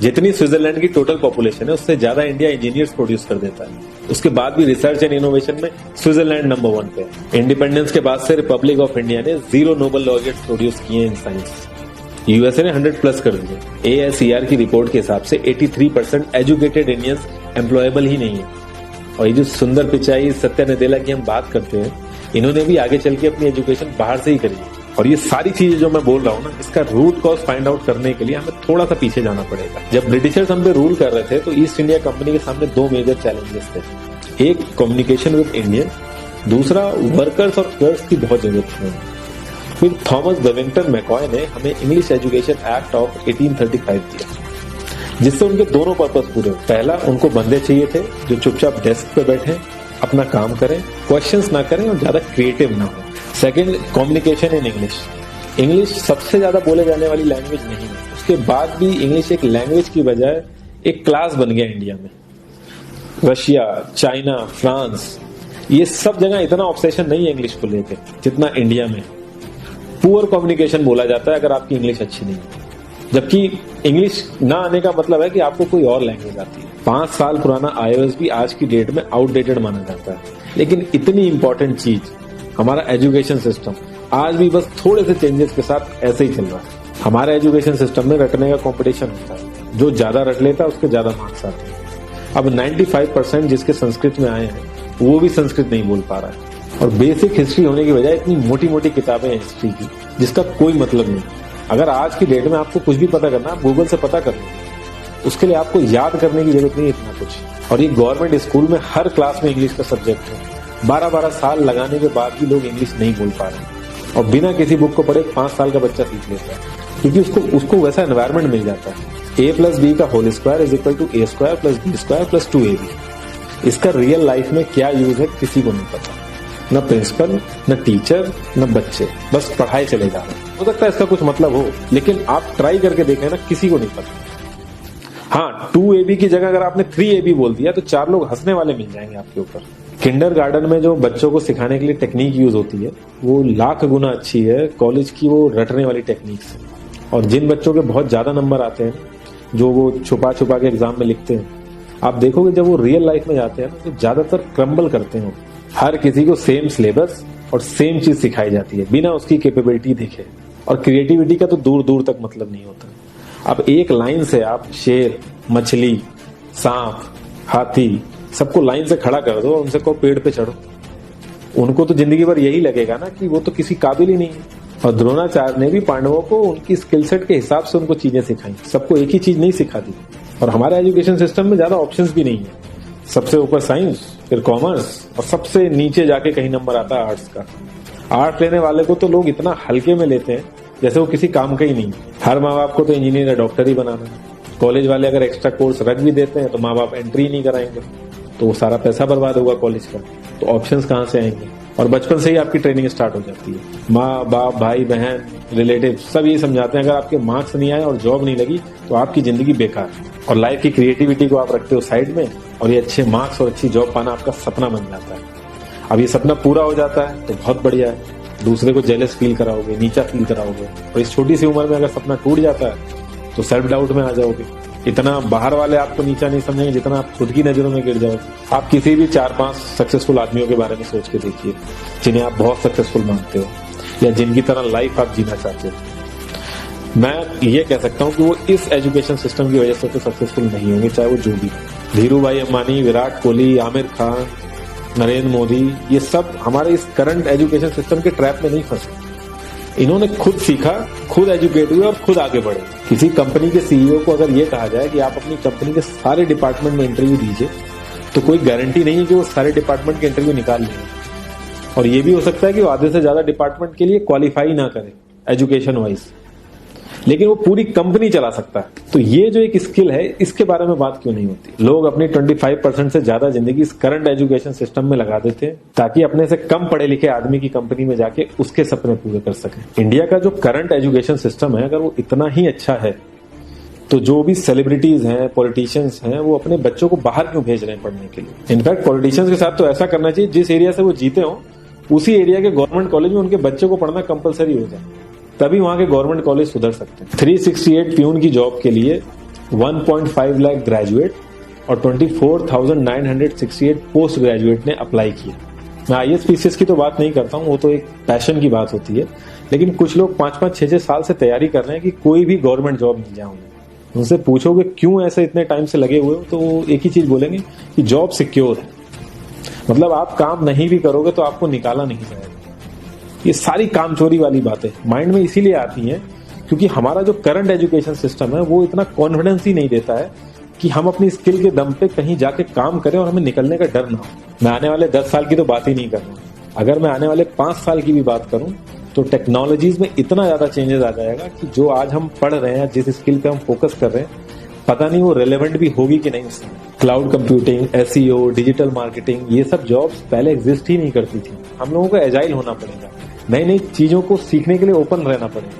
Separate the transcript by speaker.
Speaker 1: जितनी स्विट्जरलैंड की total population है उससे ज्यादा इंडिया इंजीनियर्स प्रोड्यूस कर देता है। उसके बाद भी रिसर्च एंड इनोवेशन में स्विट्जरलैंड नंबर 1 पे है। इंडिपेंडेंस के बाद से रिपब्लिक ऑफ इंडिया ने 0 नोबेल लॉरिएट्स प्रोड्यूस किए इन साइंस। यूएसए ने 100+ कर दिए। ASER की रिपोर्ट के हिसाब से 83% एजुकेटेड इंडियंस एम्प्लॉयबल ही नहीं है। और ये जो सुंदर पिचाई, सत्या नदेला की हम बात करते हैं, इन्होंने भी आगे चल के अपनी एजुकेशन बाहर से ही करी है। और ये सारी चीजें जो मैं बोल रहा हूँ ना, इसका रूट कॉज फाइंड आउट करने के लिए हमें थोड़ा सा पीछे जाना पड़ेगा। जब ब्रिटिशर्स हम पे रूल कर रहे थे तो ईस्ट इंडिया कंपनी के सामने 2 मेजर चैलेंजेस थे। एक, कम्युनिकेशन विद इंडियन, दूसरा वर्कर्स और क्लर्क्स की बहुत जरूरत थी। फिर थॉमस बेविंगटन मैकॉय ने हमें इंग्लिश एजुकेशन एक्ट ऑफ 1835 दिया, जिससे उनके दोनों पर्पस पूरे हुए। पहला, उनको बंदे चाहिए थे जो चुपचाप डेस्क पे बैठे, अपना काम करें, क्वेश्चंस ना करें और ज्यादा क्रिएटिव ना हो। Second, communication in English. English सबसे ज्यादा बोले जाने वाली लैंग्वेज नहीं है, उसके बाद भी इंग्लिश एक लैंग्वेज की बजाय एक क्लास बन गया इंडिया में। रशिया, चाइना, फ्रांस, ये सब जगह इतना ऑब्सेशन नहीं है इंग्लिश को लेकर जितना इंडिया में। पुअर कम्युनिकेशन बोला जाता है अगर आपकी इंग्लिश अच्छी नहीं है, जबकि इंग्लिश ना आने का मतलब है कि आपको कोई और लैंग्वेज आती है। 5 साल पुराना iOS भी आज की डेट में आउटडेटेड माना जाता है। लेकिन इतनी इंपॉर्टेंट चीज, हमारा एजुकेशन सिस्टम आज भी बस थोड़े से चेंजेस के साथ ऐसे ही चल रहा है। हमारे एजुकेशन सिस्टम में रटने का कंपटीशन होता है, जो ज्यादा रट लेता है उसके ज्यादा मार्क्स आते हैं। अब 95% जिसके संस्कृत में आए हैं वो भी संस्कृत नहीं बोल पा रहा है। और बेसिक हिस्ट्री होने की बजाय इतनी मोटी मोटी किताबें हैं हिस्ट्री की, जिसका कोई मतलब नहीं। अगर आज की डेट में आपको कुछ भी पता करना, आप गूगल से पता कर लो, उसके लिए आपको याद करने की जरूरत नहीं है इतना कुछ। और ये गवर्नमेंट स्कूल में हर क्लास में इंग्लिश का सब्जेक्ट है। 12-12 साल लगाने के बाद भी लोग इंग्लिश नहीं बोल पा रहे, और बिना किसी बुक को पढ़े 5 साल का बच्चा सीख लेता है, क्योंकि उसको वैसा एनवायरमेंट मिल जाता है। A+B का whole square is equal to A² + B² + 2AB। इसका रियल लाइफ में क्या यूज है किसी को नहीं पता, न प्रिंसिपल, न टीचर, न बच्चे, बस पढ़ाई चले जा रहे हैं। हो सकता है इसका कुछ मतलब हो, लेकिन आप ट्राई करके देखें ना, किसी को नहीं पता। हाँ, 2AB की जगह अगर आपने 3AB बोल दिया तो 4 लोग हंसने वाले मिल जाएंगे आपके ऊपर। किंडरगार्टन में जो बच्चों को सिखाने के लिए टेक्निक यूज होती है वो लाख गुना अच्छी है कॉलेज की वो रटने वाली टेक्निक से। और जिन बच्चों के बहुत ज्यादा नंबर आते हैं, जो वो छुपा छुपा के एग्जाम में लिखते हैं, आप देखोगे जब वो रियल लाइफ में जाते हैं तो ज्यादातर क्रम्बल करते हैं। हर किसी को सेम सिलेबस और सेम चीज सिखाई जाती है बिना उसकी कैपेबिलिटी देखे, और क्रिएटिविटी का तो दूर दूर तक मतलब नहीं होता। अब एक लाइन से आप शेर, मछली, सांप, हाथी सबको लाइन से खड़ा कर दो, उनसे को पेड़ पे चढ़ो, उनको तो जिंदगी भर यही लगेगा ना कि वो तो किसी काबिल ही नहीं है। और द्रोणाचार्य ने भी पांडवों को उनकी स्किल सेट के हिसाब से उनको चीजें सिखाई, सबको एक ही चीज नहीं सिखा दी। और हमारे एजुकेशन सिस्टम में ज्यादा ऑप्शंस भी नहीं है, सबसे ऊपर साइंस, फिर कॉमर्स, और सबसे नीचे जाके कहीं नंबर आता है आर्ट्स का। आर्ट लेने वाले को तो लोग इतना हल्के में लेते हैं जैसे वो किसी काम का ही नहीं। हर माँ बाप को तो इंजीनियर या डॉक्टर ही बनाना है। कॉलेज वाले अगर एक्स्ट्रा कोर्स रख भी देते हैं तो माँ बाप एंट्री नहीं कराएंगे, तो वो सारा पैसा बर्बाद होगा कॉलेज का। तो ऑप्शंस कहाँ से आएंगे? और बचपन से ही आपकी ट्रेनिंग स्टार्ट हो जाती है। माँ बाप, भाई बहन, रिलेटिव सब ये समझाते हैं अगर आपके मार्क्स नहीं आए और जॉब नहीं लगी तो आपकी जिंदगी बेकार है। और लाइफ की क्रिएटिविटी को आप रखते हो साइड में, और ये अच्छे मार्क्स और अच्छी जॉब पाना आपका सपना बन जाता है। अब ये सपना पूरा हो जाता है तो बहुत बढ़िया है, दूसरे को जेलस फील कराओगे, नीचा फील कराओगे। और इस छोटी सी उम्र में अगर सपना टूट जाता है तो सेल्फ डाउट में आ जाओगे। इतना बाहर वाले आपको नीचा नहीं समझेंगे जितना आप खुद की नजरों में गिर जाओगे। आप किसी भी 4-5 सक्सेसफुल आदमियों के बारे में सोच के देखिए जिन्हें आप बहुत सक्सेसफुल मानते हो, या जिनकी तरह लाइफ आप जीना चाहते हो। मैं ये कह सकता हूँ कि वो इस एजुकेशन सिस्टम की वजह से तो सक्सेसफुल नहीं होंगे, चाहे वो जो भी। धीरू भाई अंबानी, विराट कोहली, आमिर खान, नरेंद्र मोदी, ये सब हमारे इस करंट एजुकेशन सिस्टम के ट्रैप में नहीं फंसे। इन्होंने खुद सीखा, खुद एजुकेट हुए और खुद आगे बढ़े। किसी कंपनी के सीईओ को अगर ये कहा जाए कि आप अपनी कंपनी के सारे डिपार्टमेंट में इंटरव्यू दीजिए, तो कोई गारंटी नहीं है कि वो सारे डिपार्टमेंट के इंटरव्यू निकाल लेंगे। और ये भी हो सकता है कि वो आधे से ज्यादा डिपार्टमेंट के लिए क्वालिफाई ना करे एजुकेशन वाइज, लेकिन वो पूरी कंपनी चला सकता है। तो ये जो एक स्किल है, इसके बारे में बात क्यों नहीं होती? लोग अपनी 25% से ज्यादा जिंदगी इस करंट एजुकेशन सिस्टम में लगा देते हैं ताकि अपने से कम पढ़े लिखे आदमी की कंपनी में जाके उसके सपने पूरे कर सके। इंडिया का जो करंट एजुकेशन सिस्टम है, अगर वो इतना ही अच्छा है तो जो भी सेलिब्रिटीज हैं, पॉलिटिशियंस हैं, वो अपने बच्चों को बाहर क्यों भेज रहे हैं पढ़ने के लिए? इनफैक्ट पॉलिटिशियंस के साथ तो ऐसा करना चाहिए, जिस एरिया से वो जीते हो उसी एरिया के गवर्नमेंट कॉलेज में उनके बच्चों को पढ़ना कंपलसरी हो जाए, तभी वहां के गवर्नमेंट कॉलेज सुधर सकते हैं। 368 प्यून की जॉब के लिए 1.5 लाख ग्रेजुएट और 24,968 पोस्ट ग्रेजुएट ने अप्लाई किया। मैं IAS PCS की तो बात नहीं करता हूँ, वो तो एक पैशन की बात होती है, लेकिन कुछ लोग 5-5, 6-6 साल से तैयारी कर रहे हैं कि कोई भी गवर्नमेंट जॉब मिल जाए उन्हें। उनसे पूछोगे क्यों ऐसे इतने टाइम से लगे हुए हो, तो वो एक ही चीज बोलेंगे कि जॉब सिक्योर है। मतलब आप काम नहीं भी करोगे तो आपको निकाला नहीं जाएगा। ये सारी कामचोरी वाली बातें माइंड में इसीलिए आती हैं क्योंकि हमारा जो करंट एजुकेशन सिस्टम है वो इतना कॉन्फिडेंस ही नहीं देता है कि हम अपनी स्किल के दम पे कहीं जाके काम करें और हमें निकलने का डर ना हो। मैं आने वाले 10 साल की तो बात ही नहीं कर रहा हूँ। अगर मैं आने वाले 5 साल की भी बात करूं तो टेक्नोलॉजीज में इतना ज्यादा चेंजेस आ जाएगा कि जो आज हम पढ़ रहे हैं, जिस स्किल पे हम फोकस कर रहे हैं, पता नहीं वो रेलेवेंट भी होगी कि नहीं उसमें। Cloud computing, SEO, digital marketing, ये सब जॉब्स पहले एग्जिस्ट ही नहीं करती थी। हम लोगों को एजाइल होना पड़ेगा, नई नई चीजों को सीखने के लिए ओपन रहना पड़ेगा।